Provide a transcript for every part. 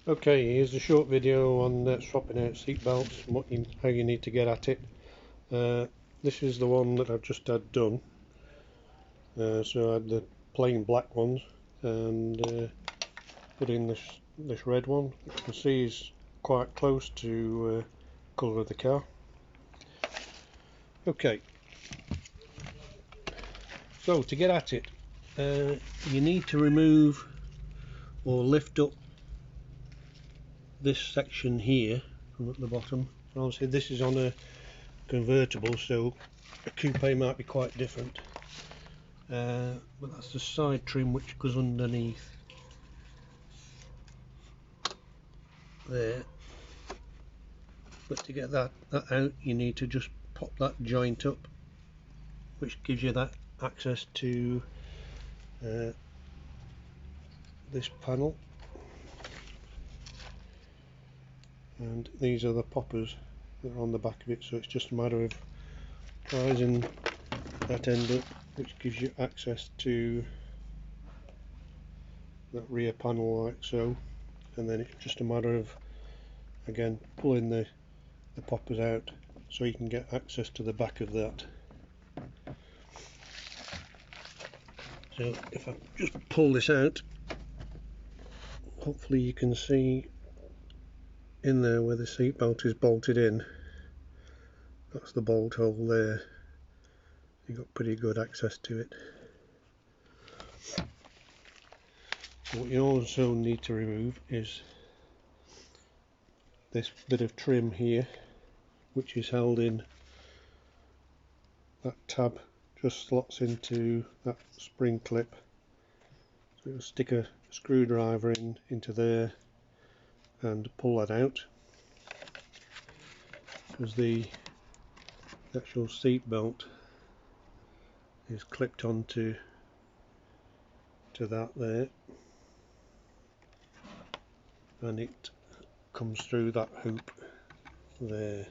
Okay, here's a short video on swapping out seat belts and how you need to get at it. This is the one that I've just had done. So I had the plain black ones and put in this red one. You can see is quite close to colour of the car. Okay, so to get at it, you need to remove or lift up this section here from at the bottom. Obviously this is on a convertible, so a coupe might be quite different, but that's the side trim which goes underneath there. But to get that out, you need to just pop that joint up, which gives you that access to this panel, and these are the poppers that are on the back of it, so it's just a matter of rising that end up, which gives you access to that rear panel like so, and then it's just a matter of again pulling the poppers out so you can get access to the back of that. So if I just pull this out, hopefully you can see in there where the seatbelt is bolted in. That's the bolt hole there. You've got pretty good access to it. So what you also need to remove is this bit of trim here, which is held in that tab, just slots into that spring clip. So you'll stick a screwdriver into there and pull that out, because the actual seat belt is clipped onto that there, and it comes through that hoop there.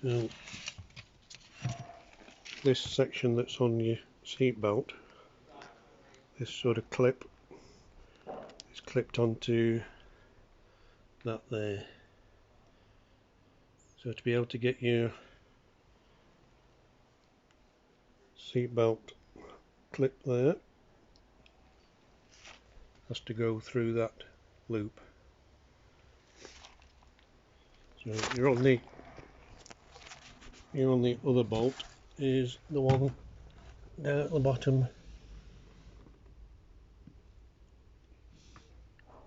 So this section that's on your seat belt, this sort of clip is clipped onto that there. So to be able to get your seat belt clip there, has to go through that loop. So your only other bolt is the one down at the bottom.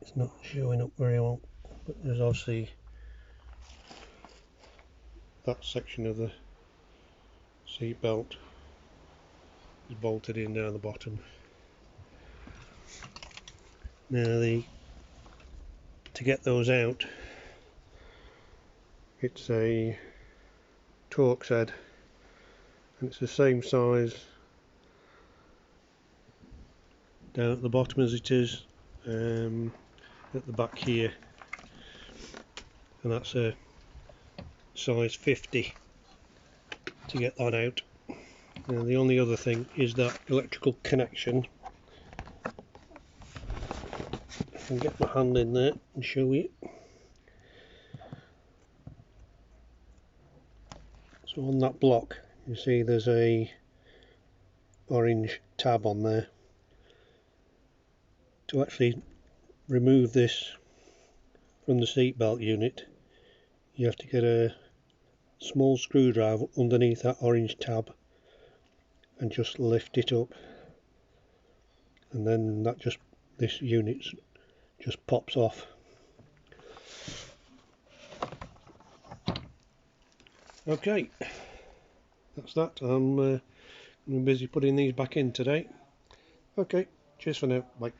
It's not showing up very well, but there's obviously that section of the seat belt is bolted in down the bottom. Now to get those out, it's a Torx head, and it's the same size down at the bottom as it is at the back here, and that's a size 50 to get that out. Now the only other thing is that electrical connection. I can get my hand in there and show you. So on that block you see there's a orange tab on there. To actually remove this from the seatbelt unit, you have to get a small screwdriver underneath that orange tab and just lift it up, and then this unit just pops off. Okay, that's that. I'm busy putting these back in today. Okay, cheers for now, bye.